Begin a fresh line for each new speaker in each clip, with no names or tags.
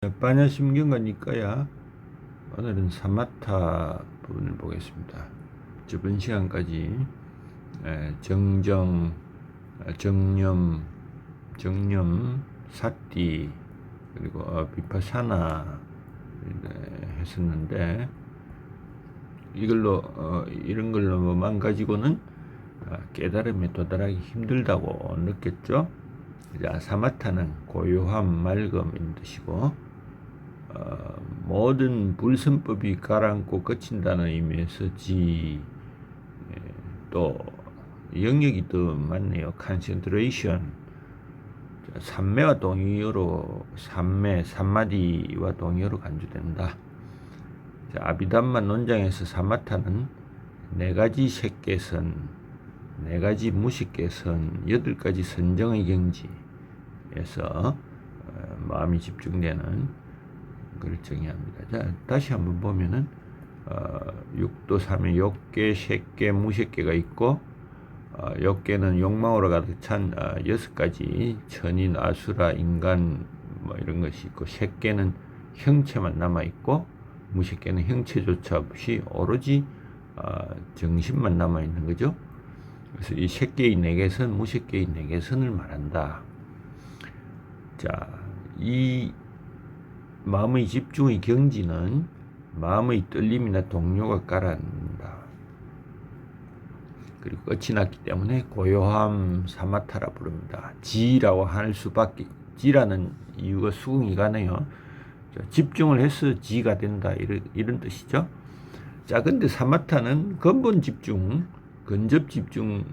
반야심경과니까야 오늘은 사마타 부분을 보겠습니다. 저번 시간까지 정정, 정념, 사띠 그리고 비파사나 했었는데 이런 걸로만 가지고는 깨달음에 도달하기 힘들다고 느꼈죠. 사마타는 고요함, 맑음인 뜻이고 모든 불선법이 가라앉고 그친다는 의미에서 또 영역이 더 많네요. concentration, 삼매와 동의어로 삼마디와 동의어로 간주된다. 아비담마 논장에서 사마타는 4가지 색계선, 4가지 무식계선, 8가지 선정의 경지에서 마음이 집중되는 걸 정의합니다. 자, 다시 한번 보면은 육도 삼의 욕계, 색계, 무색계가 있고 욕계는 욕망으로 가득 찬 6가지 천인, 아수라, 인간 뭐 이런 것이 있고, 색계는 형체만 남아 있고, 무색계는 형체조차 없이 오로지 정신만 남아 있는 거죠. 그래서 이 색계의 4개선, 무색계의 4개선을 말한다. 자, 이 마음의 집중의 경지는 마음의 떨림이나 동요가 가라앉는다. 그리고 끝이 났기 때문에 고요함, 사마타라 부릅니다. 지라고 할 수밖에, 지라는 이유가 수긍이 가네요. 집중을 해서 지가 된다, 이런 뜻이죠. 자, 근데 사마타는 근본 집중, 근접 집중이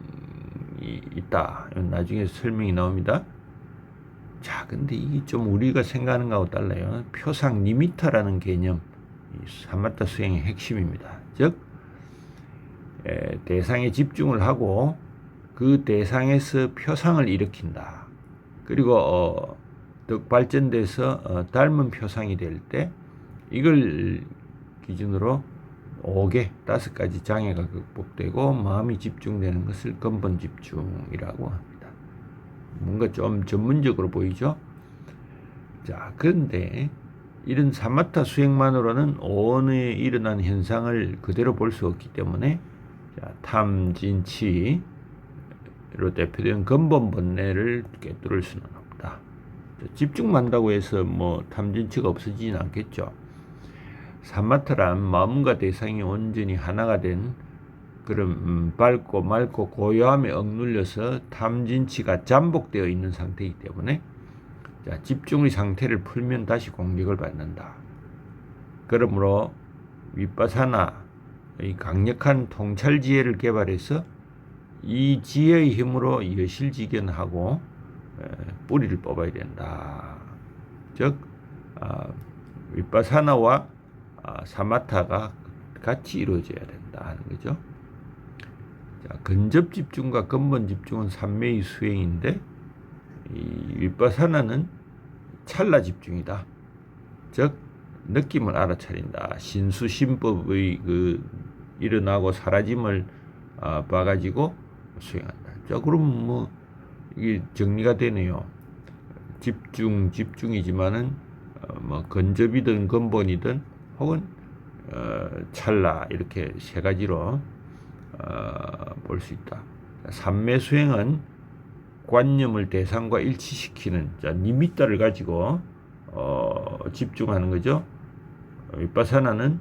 있다. 나중에 설명이 나옵니다. 자, 근데 이게 좀 우리가 생각하는 거하고 달라요. 표상 니미타라는 개념, 사마타 수행의 핵심입니다. 즉, 대상에 집중을 하고 그 대상에서 표상을 일으킨다. 그리고 더 발전돼서 닮은 표상이 될 때 이걸 기준으로 5가지 장애가 극복되고 마음이 집중되는 것을 근본 집중이라고 합니다. 뭔가 좀 전문적으로 보이죠? 자, 그런데 이런 사마타 수행만으로는 오온에 일어난 현상을 그대로 볼 수 없기 때문에 탐진치로 대표되는 근본 본래를 꿰뚫을 수는 없다. 집중만 한다고 해서 탐진치가 없어지진 않겠죠. 사마타란 마음과 대상이 온전히 하나가 된 그런 밝고 맑고 고요함에 억눌려서 탐진치가 잠복되어 있는 상태이기 때문에 집중의 상태를 풀면 다시 공격을 받는다. 그러므로 위파사나의 강력한 통찰 지혜를 개발해서 이 지혜의 힘으로 여실지견하고 뿌리를 뽑아야 된다. 즉 위파사나와 사마타가 같이 이루어져야 된다 하는 거죠. 자, 근접 집중과 근본 집중은 삼매의 수행인데, 이 위파사나는 찰나 집중이다. 즉 느낌을 알아차린다. 신수신법의 일어나고 사라짐을 봐가지고 수행한다. 자, 그럼 이게 정리가 되네요. 집중이지만은 근접이든 근본이든 혹은 찰나, 이렇게 3가지로 볼 수 있다. 삼매 수행은 관념을 대상과 일치시키는 니미타를 가지고 집중하는 거죠. 위파사나는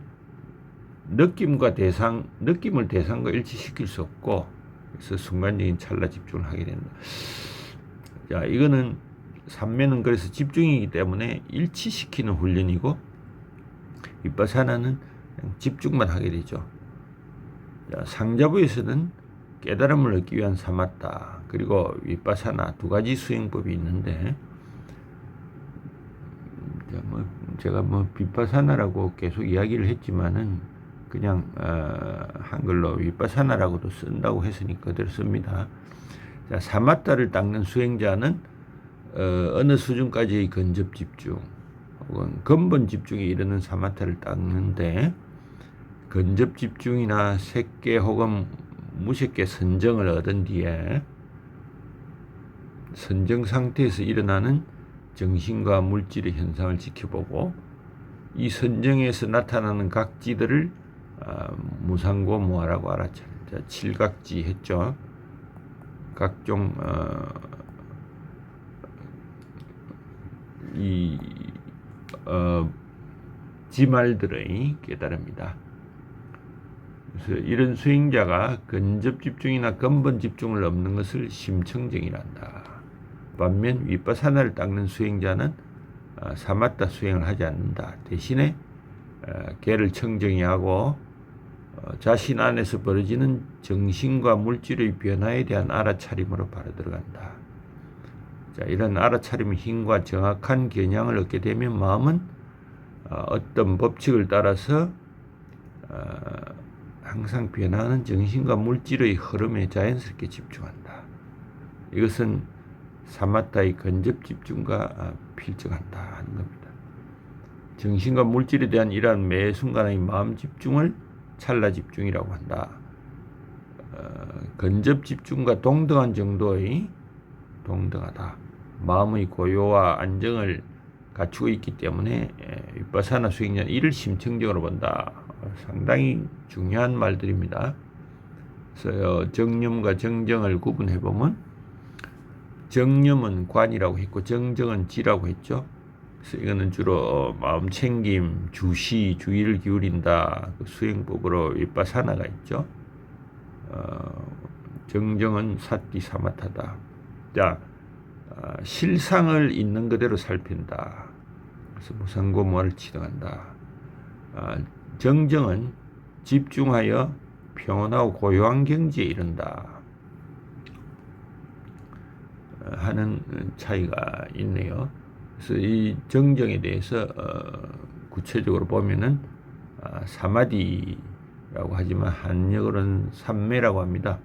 느낌을 대상과 일치시킬 수 없고, 그래서 순간적인 찰나 집중을 하게 된다. 자, 이거는 삼매는 그래서 집중이기 때문에 일치시키는 훈련이고, 위파사나는 그냥 집중만 하게 되죠. 자, 상자부에서는 깨달음을 얻기 위한 사마타 그리고 위파사나 2가지 수행법이 있는데, 제가 비파사나라고 계속 이야기를 했지만은 그냥 한글로 위파사나라고도 쓴다고 했으니 그대로 씁니다. 자, 사마타를 닦는 수행자는 어느 수준까지의 근접 집중 혹은 근본 집중에 이르는 사마타를 닦는데, 근접 집중이나 색계 혹은 무색계 선정을 얻은 뒤에 선정 상태에서 일어나는 정신과 물질의 현상을 지켜보고 이 선정에서 나타나는 각지들을 무상고 무아라고 알아차린다. 칠각지 했죠. 각종 지말들의 깨달음이다. 그래서 이런 수행자가 근접 집중이나 근본 집중을 없는 것을 심청정이란다. 반면 위파사나를 닦는 수행자는 사마타 수행을 하지 않는다. 대신에 개를 청정히 하고 자신 안에서 벌어지는 정신과 물질의 변화에 대한 알아차림으로 바로 들어간다. 자, 이런 알아차림의 힘과 정확한 겨냥을 얻게 되면 마음은 어떤 법칙을 따라서 항상 변화하는 정신과 물질의 흐름에 자연스럽게 집중한다. 이것은 사마타의 근접 집중과 필적한다 하는 겁니다. 정신과 물질에 대한 이러한 매 순간의 마음 집중을 찰나 집중이라고 한다. 근접 집중과 동등한 정도의 동등하다. 마음의 고요와 안정을 갖추고 있기 때문에 위파사나 수행자는 이를 심층적으로 본다. 상당히 중요한 말들입니다. 그래서 정념과 정정을 구분해 보면 정념은 관이라고 했고 정정은 지라고 했죠. 그래서 이거는 주로 마음 챙김, 주시, 주의를 기울인다. 그 수행법으로 위파사나가 있죠. 정정은 사티 사마타다. 자, 실상을 있는 그대로 살핀다. 그래서 무상고무아를 치등한다. 정정은 집중하여 평온하고 고요한 경지에 이른다 하는 차이가 있네요. 그래서 이 정정에 대해서 구체적으로 보면은 사마디라고 하지만 한역어로는 삼매라고 합니다.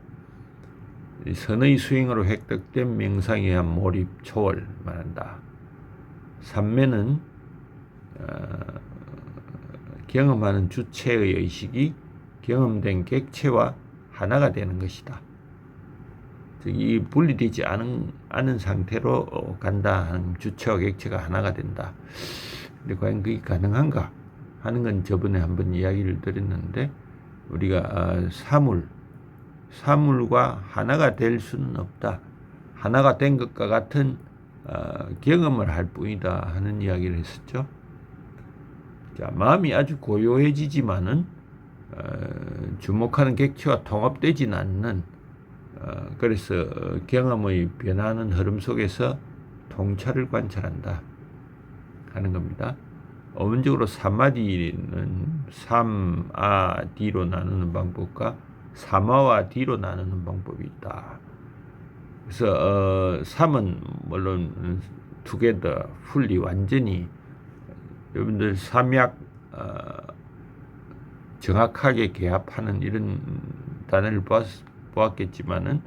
선의 수행으로 획득된 명상에 의한 몰입, 초월 말한다. 삼매는 경험하는 주체의 의식이 경험된 객체와 하나가 되는 것이다. 즉, 이 분리되지 않은 상태로 간다 하는 주체와 객체가 하나가 된다. 근데 과연 그게 가능한가 하는 건 저번에 한번 이야기를 드렸는데 우리가 사물과 하나가 될 수는 없다. 하나가 된 것과 같은 경험을 할 뿐이다 하는 이야기를 했었죠. 자, 마음이 아주 고요해지지만은 주목하는 객체와 통합되지는 않는 그래서 경험의 변하는 흐름 속에서 통찰을 관찰한다 하는 겁니다. 어원적으로 사마디는 삼아디로 나누는 방법과 사마와 디로 나누는 방법이 있다. 그래서 삼은 물론 together, fully, 완전히 여러분들 삼약 정확하게 개합하는 이런 단어를 보았겠지만은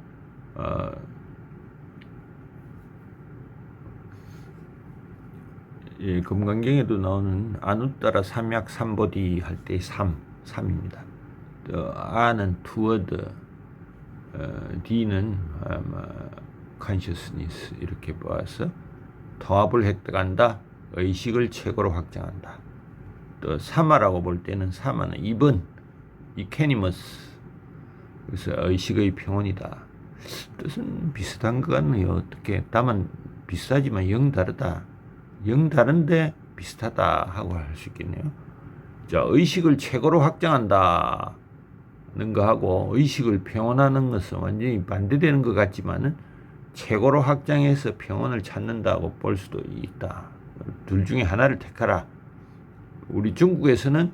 금강경에도 나오는 아누따라 삼약 삼보디 할 때 삼입니다. 아는 toward, D는 consciousness 이렇게 보아서 통합을 획득한다. 의식을 최고로 확장한다. 또 사마라고 볼 때는 사마는 입은 이케니머스 그래서 의식의 평온이다. 뜻은 비슷한 것 같네요. 어떻게 다만 비슷하지만 영 다르다. 영 다른데 비슷하다 하고 할 수 있겠네요. 자, 의식을 최고로 확장한다. 는 거하고 의식을 평온하는 것은 완전히 반대되는 것 같지만은 최고로 확장해서 평온을 찾는다고 볼 수도 있다. 둘 중에 하나를 택하라. 우리 중국에서는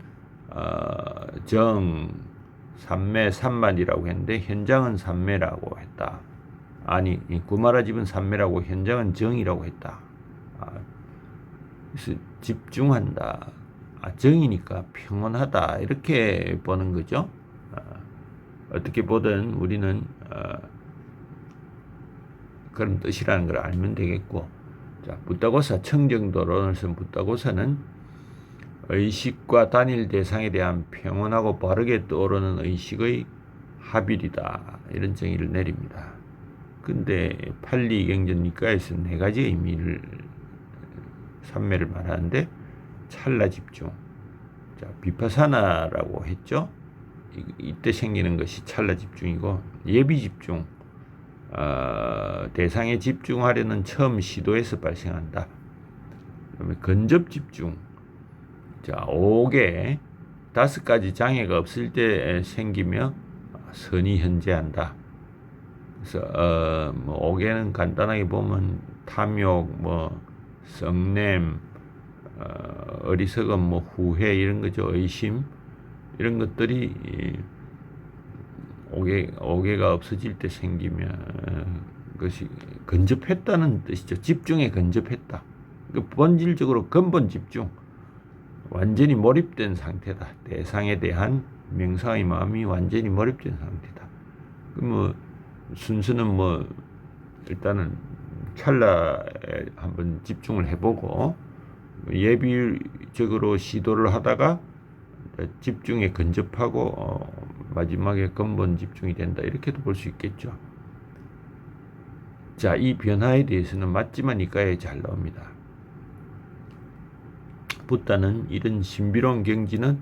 정, 삼매, 삼만이라고 했는데 현장은 삼매라고 했다. 아니, 구마라 집은 삼매라고 현장은 정이라고 했다. 그래서 집중한다. 정이니까 평온하다. 이렇게 보는 거죠. 어떻게 보든 우리는 그런 뜻이라는 걸 알면 되겠고, 자, 붓다고사 청정도론에서 붓다고사는 의식과 단일 대상에 대한 평온하고 바르게 떠오르는 의식의 합일이다 이런 정의를 내립니다. 근데 팔리경전 니까에서 네 가지 의미를 산매를 말하는데 찰나 집중. 자, 비파사나라고 했죠. 이때 생기는 것이 찰나 집중이고 예비 집중. 대상에 집중하려는 처음 시도에서 발생한다. 그다음에 근접 집중. 자, 5개 5가지 장애가 없을 때 생기며 선이 현재한다. 그래서 뭐 5개는 간단하게 보면 탐욕, 뭐 성냄, 어리석음, 뭐 후회 이런 거죠. 의심 이런 것들이 5개가 없어질 때 생기면 그것이 근접했다는 뜻이죠. 집중에 근접했다. 그러니까 본질적으로 근본 집중, 완전히 몰입된 상태다. 대상에 대한 명상의 마음이 완전히 몰입된 상태다. 뭐 순서는 뭐 일단은 찰나에 한번 집중을 해보고 예비적으로 시도를 하다가 집중에 근접하고 마지막에 근본 집중이 된다. 이렇게도 볼 수 있겠죠. 자, 이 변화에 대해서는 맞지만 이과에 잘 나옵니다. 붓다는 이런 신비로운 경지는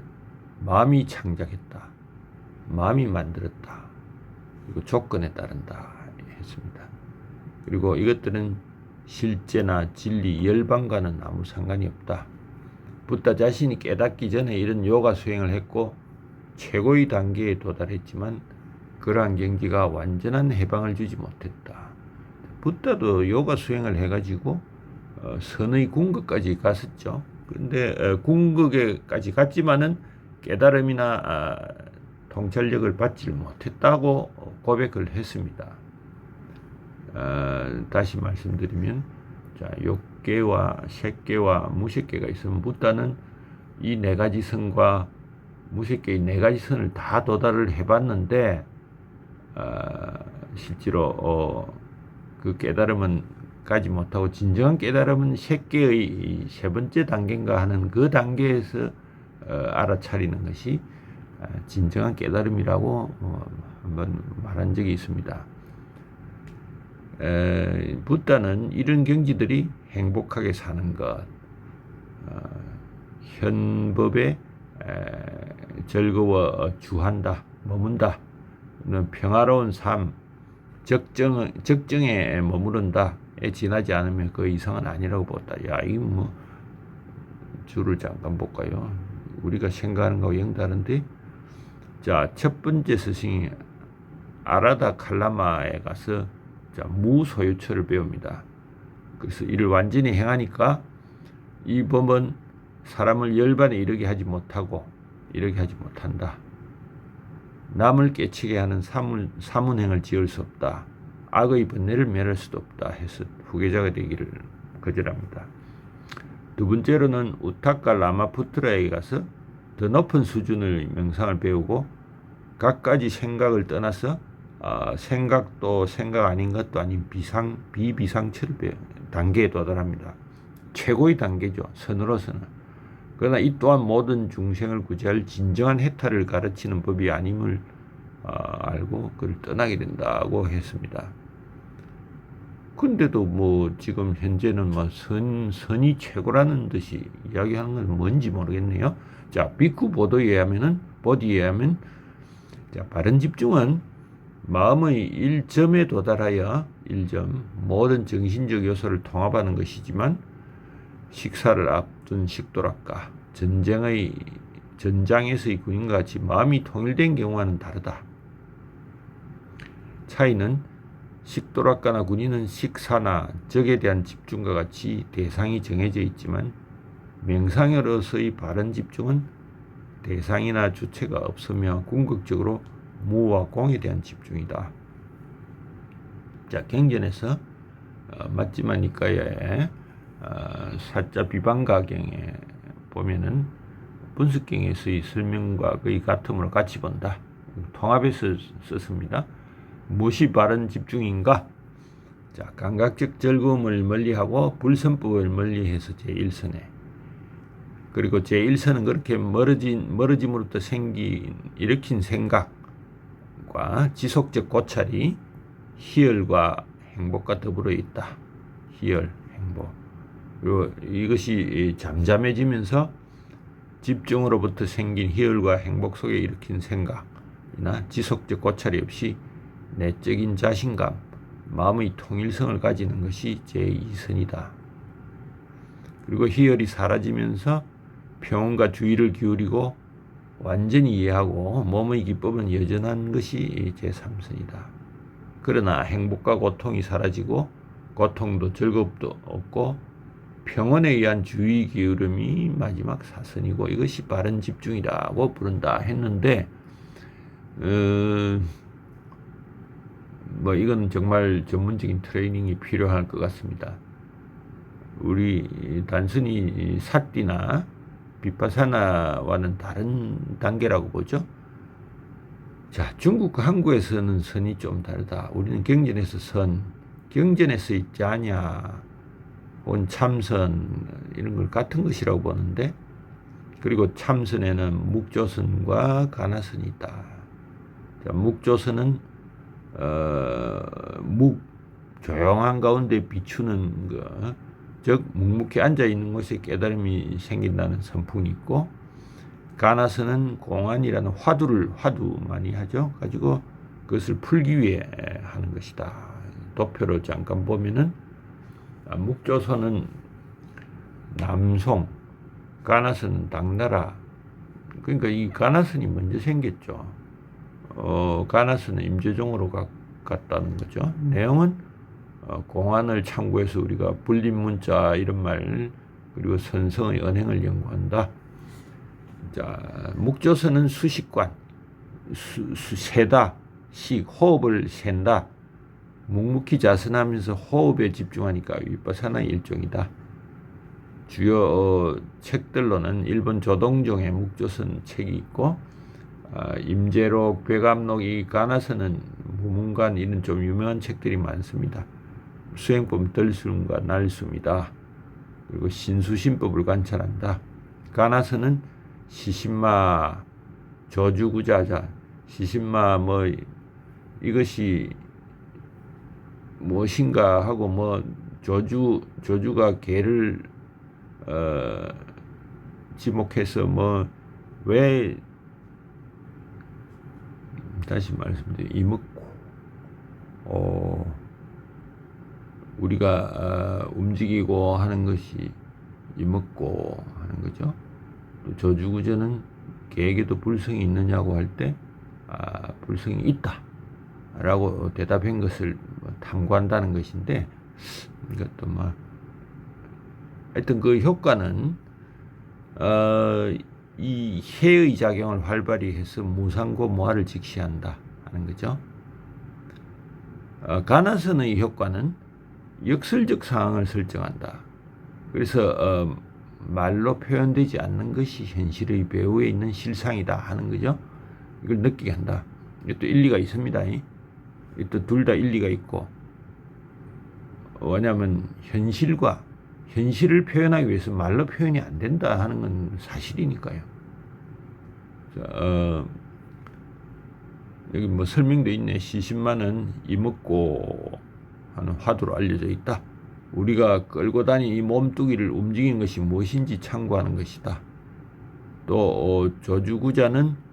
마음이 창작했다. 마음이 만들었다. 그리고 조건에 따른다 했습니다. 그리고 이것들은 실제나 진리, 열반과는 아무 상관이 없다. 붓다 자신이 깨닫기 전에 이런 요가 수행을 했고 최고의 단계에 도달했지만 그러한 경지가 완전한 해방을 주지 못했다. 붓다도 요가 수행을 해가지고 선의 궁극까지 갔었죠. 그런데 궁극에까지 갔지만은 깨달음이나 통찰력을 받지를 못했다고 고백을 했습니다. 다시 말씀드리면, 자, 욕계와 색계와 무색계가 있으면 붓다는 이 4가지 선과 무색계의 4가지 선을 다 도달을 해봤는데 실제로 그 깨달음은 가지 못하고 진정한 깨달음은 색계의 3번째 단계인가 하는 그 단계에서 알아차리는 것이 진정한 깨달음이라고 한번 말한 적이 있습니다. 붓다는 이런 경지들이 행복하게 사는 것, 현법에 즐거워 주한다, 머문다, 평화로운 삶, 적정에 머무른다에 지나지 않으면 그 이상은 아니라고 본다. 야, 이거 뭐 줄을 잠깐 볼까요? 우리가 생각하는 거하고 영 다른데. 자, 첫 번째 스승이 아라다 칼라마에 가서 무소유처를 배웁니다. 그래서 이를 완전히 행하니까 이 법은 사람을 열반에 이르게 하지 못한다. 남을 깨치게 하는 사문행을 지을 수 없다. 악의 번뇌를 멸할 수도 없다 해서 후계자가 되기를 거절합니다. 두 번째로는 우타카 라마푸트라에 가서 더 높은 수준의 명상을 배우고 갖가지 생각을 떠나서 생각도 생각 아닌 것도 아닌 비비상처를 단계에 도달합니다. 최고의 단계죠. 선으로서는. 그러나 이 또한 모든 중생을 구제할 진정한 해탈을 가르치는 법이 아님을 알고 그를 떠나게 된다고 했습니다. 근데도 뭐 지금 현재는 뭐 선이 최고라는 듯이 이야기하는 건 뭔지 모르겠네요. 자, 비쿠 보디에 의하면 자, 바른 집중은 마음의 1점에 도달하여 1점 모든 정신적 요소를 통합하는 것이지만 식사를 앞둔 식도락과 전장에서의 군인과 같이 마음이 통일된 경우와는 다르다. 차이는 식도락가나 군인은 식사나 적에 대한 집중과 같이 대상이 정해져 있지만 명상으로서의 바른 집중은 대상이나 주체가 없으며 궁극적으로 무와 공에 대한 집중이다. 자, 경전에서 맞지마니까의 사자 비방가경에 보면은 분석경에서의 설명과 거의 같음으로 같이 본다. 통합해서 썼습니다. 무엇이 바른 집중인가? 자, 감각적 즐거움을 멀리하고 불선법을 멀리해서 제1선에, 그리고 제1선은 그렇게 멀어짐으로부터 일으킨 생각과 지속적 고찰이 희열과 행복과 더불어 있다. 희열, 행복. 그리고 이것이 잠잠해지면서 집중으로부터 생긴 희열과 행복 속에 일으킨 생각이나 지속적 고찰이 없이 내적인 자신감, 마음의 통일성을 가지는 것이 제2선이다. 그리고 희열이 사라지면서 평온과 주의를 기울이고 완전히 이해하고 몸의 기법은 여전한 것이 제3선이다. 그러나 행복과 고통이 사라지고 고통도 즐겁도 없고 평온에 의한 주의 기울음이 마지막 4선이고 이것이 바른 집중이라고 부른다 했는데 뭐 이건 정말 전문적인 트레이닝이 필요할 것 같습니다. 우리 단순히 사띠나 비파사나와는 다른 단계라고 보죠. 자, 중국과 한국에서는 선이 좀 다르다. 우리는 경전에서 선, 경전에서 있지 않냐, 혹은 참선 이런 걸 같은 것이라고 보는데, 그리고 참선에는 묵조선과 가나선이 있다. 자, 묵조선은 조용한 가운데 비추는 것, 즉 묵묵히 앉아 있는 곳에 깨달음이 생긴다는 선풍이 있고, 가나선은 공안이라는 화두 많이 하죠. 가지고 그것을 풀기 위해 하는 것이다. 도표로 잠깐 보면은 묵조선은 남송, 가나선은 당나라. 그러니까 이 가나선이 먼저 생겼죠. 가나선은 임재종으로 갔다는 거죠. 내용은 공안을 참고해서 우리가 불립문자 이런 말, 그리고 선성의 언행을 연구한다. 자, 묵조선은 수식관, 세다, 호흡을 센다. 묵묵히 자선하면서 호흡에 집중하니까 위파사나의 일종이다. 주요 책들로는 일본 조동종의 묵조선 책이 있고, 임재록, 괴감록, 이 가나선은 무문관 이런 좀 유명한 책들이 많습니다. 수행법 덜숨과 날숨이다. 그리고 신수신법을 관찰한다. 가나선은 시신마, 저주구자자, 시신마 이것이 무엇인가 하고 저주가 개를 지목해서 왜 다시 말씀드려 이먹고 우리가 움직이고 하는 것이 이먹고 하는 거죠. 또 저주구저는 개에게도 불성이 있느냐고 할 때 불성이 있다 라고 대답한 것을 탐구한다는 것인데, 이것도 하여튼 그 효과는 이 해의 작용을 활발히 해서 무상고 무아를 직시한다 하는 거죠. 가나선의 효과는 역설적 상황을 설정한다. 그래서 말로 표현되지 않는 것이 현실의 배후에 있는 실상이다 하는 거죠. 이걸 느끼게 한다. 이것도 일리가 있습니다. 또 둘 다 일리가 있고, 왜냐하면 현실을 표현하기 위해서 말로 표현이 안 된다 하는 건 사실이니까요. 여기 설명도 있네. 시신마는 이먹고 하는 화두로 알려져 있다. 우리가 끌고 다니는 이 몸뚱이를 움직이는 것이 무엇인지 참고하는 것이다. 또 조주구자는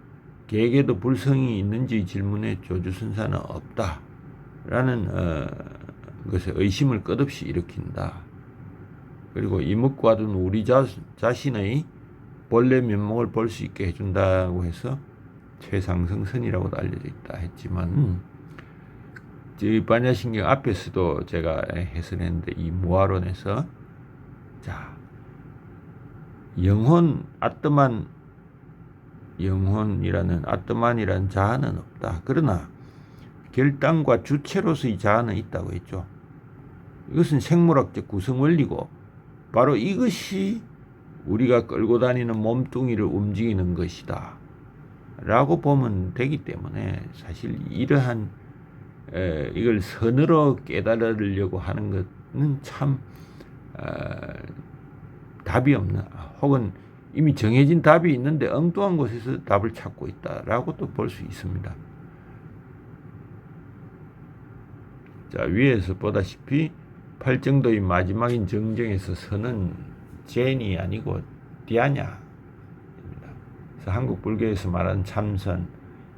개에게도 불성이 있는지 질문에 조주선사는 없다 라는 것에 의심을 끝없이 일으킨다. 그리고 이먹고 둔 우리 자신의 본래 면목을 볼 수 있게 해준다고 해서 최상승선이라고도 알려져 있다 했지만, 이 반야신경 앞에서도 제가 해설했는데, 이 무아론에서 영혼이라는 자아는 없다. 그러나 결단과 주체로서의 자아는 있다고 했죠. 이것은 생물학적 구성 원리고, 바로 이것이 우리가 끌고 다니는 몸뚱이를 움직이는 것이다 라고 보면 되기 때문에, 사실 이러한 이걸 선으로 깨달으려고 하는 것은 참 답이 없는, 혹은 이미 정해진 답이 있는데 엉뚱한 곳에서 답을 찾고 있다라고 또 볼 수 있습니다. 자, 위에서 보다시피 팔정도의 마지막인 정정에서 선은 젠이 아니고 디아냐입니다. 그래서 한국 불교에서 말하는 참선,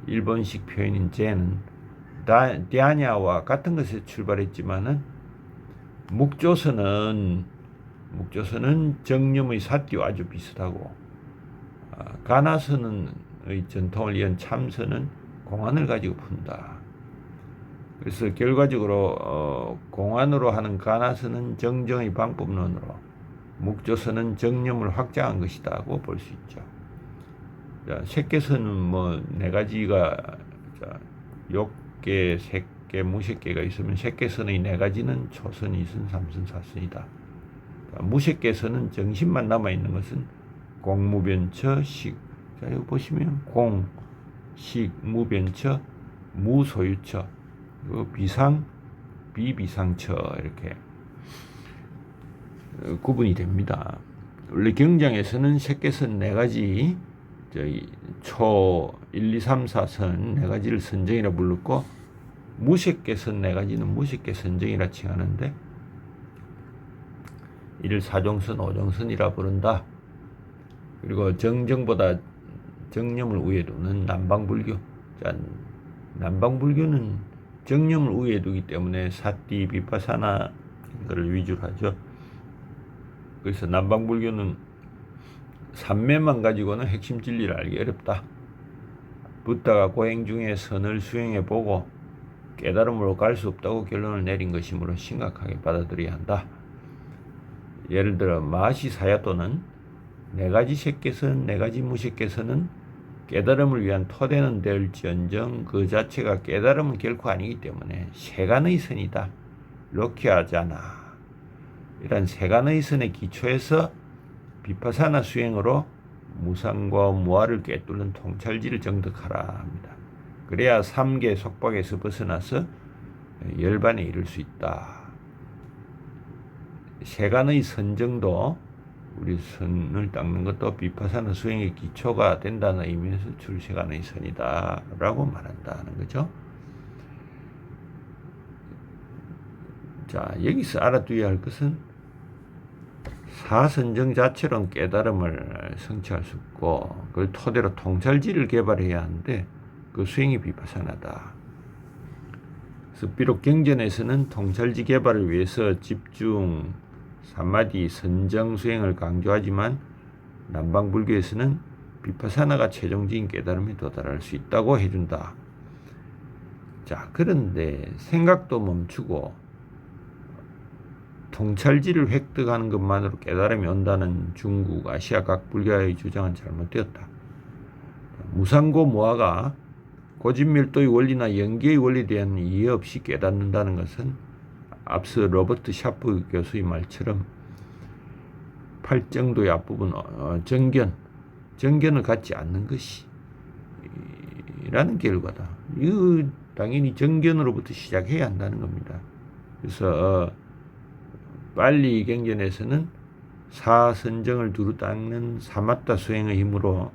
일본식 표현인 젠은 디아냐와 같은 것에서 출발했지만은 묵조선은 정념의 사띠와 아주 비슷하고 가나선의 전통을 이은 참선은 공안을 가지고 푼다. 그래서 결과적으로 공안으로 하는 가나선은 정정의 방법론으로, 묵조선은 정념을 확장한 것이다고 볼 수 있죠. 자, 색계선은 뭐 네 가지가, 욕계, 색계, 무색계가 있으면 색계선의 네 가지는 초선, 이선, 삼선, 사선이다. 무색계선은 정신만 남아 있는 것은 공무변처, 식. 자, 여기 보시면 공, 식, 무변처, 무소유처, 비상, 비비상처 이렇게 구분이 됩니다. 원래 경장에서는 색계선 네 가지, 초 1, 2, 3, 4선 네 가지를 선정이라 불렀고, 무색계선 네 가지는 무색계 선정이라 칭하는데 이를 사종선, 오종선이라 부른다. 그리고 정정보다 정념을 우위에 두는 남방불교. 자, 남방불교는 정념을 우위에 두기 때문에 사띠, 비파사나 이거를 위주로 하죠. 그래서 남방불교는 삼매만 가지고는 핵심 진리를 알기 어렵다. 붓다가 고행 중에 선을 수행해 보고 깨달음으로 갈 수 없다고 결론을 내린 것이므로 심각하게 받아들여야 한다. 예를 들어 마시 사야도는 네 가지 색계선, 네 가지 무색계선은 깨달음을 위한 토대는 될지언정 그 자체가 깨달음은 결코 아니기 때문에 세간의 선이다. 로키하잖아. 이런 세간의 선의 기초에서 비파사나 수행으로 무상과 무아를 꿰뚫는 통찰지를 정득하라 합니다. 그래야 삼계 속박에서 벗어나서 열반에 이를 수 있다. 세간의 선정도, 우리 선을 닦는 것도 비파사나 수행의 기초가 된다는 의미에서 출세간의 선이다 라고 말한다는 거죠. 자, 여기서 알아두어야 할 것은 사선정 자체로는 깨달음을 성취할 수 없고 그걸 토대로 통찰지를 개발해야 하는데 그 수행이 비파사나다. 그래서 비록 경전에서는 통찰지 개발을 위해서 집중, 사마디, 선정 수행을 강조하지만 남방불교에서는 비파사나가 최종적인 깨달음에 도달할 수 있다고 해준다. 자, 그런데 생각도 멈추고 통찰지를 획득하는 것만으로 깨달음이 온다는 중국, 아시아 각 불교의 주장은 잘못되었다. 무상고 무아가 고진밀도의 원리나 연계의 원리에 대한 이해 없이 깨닫는다는 것은 앞서 로버트 샤프 교수의 말처럼 팔정도의 앞부분 정견을 갖지 않는 것이 라는 결과다. 이거 당연히 정견으로부터 시작해야 한다는 겁니다. 그래서 빨리 경전에서는 사선정을 두루 닦는 사마타 수행의 힘으로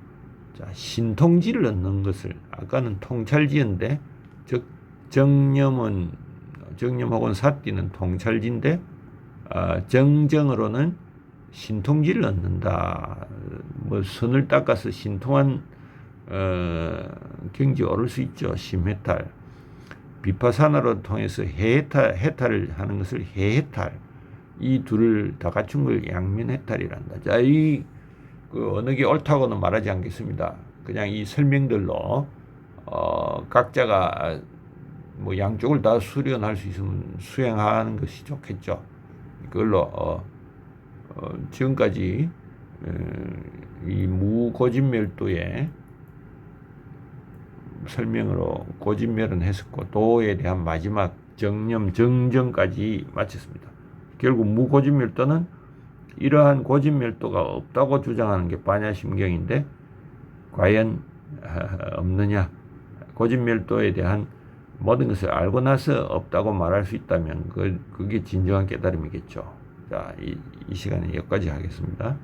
신통지를 얻는 것을, 아까는 통찰지인데 즉 정념 혹은 사띠는 통찰지인데 정정으로는 신통지를 얻는다. 뭐 선을 닦아서 신통한 경지에 오를 수 있죠. 심해탈. 비파사나로 통해서 해탈을 하는 것을 해해탈. 이 둘을 다 갖춘 걸 양면해탈이란다. 자, 어느 게 옳다고는 말하지 않겠습니다. 그냥 이 설명들로 각자가 뭐 양쪽을 다 수련할 수 있으면 수행하는 것이 좋겠죠. 그걸로 지금까지 이 무고진멸도의 설명으로 고진멸은 했었고 도에 대한 마지막 정념 정정까지 마쳤습니다. 결국 무고진멸도는 이러한 고진멸도가 없다고 주장하는 게 반야심경인데 과연 없느냐? 고진멸도에 대한 모든 것을 알고 나서 없다고 말할 수 있다면 그게 진정한 깨달음이겠죠. 자, 이 시간에 여기까지 하겠습니다.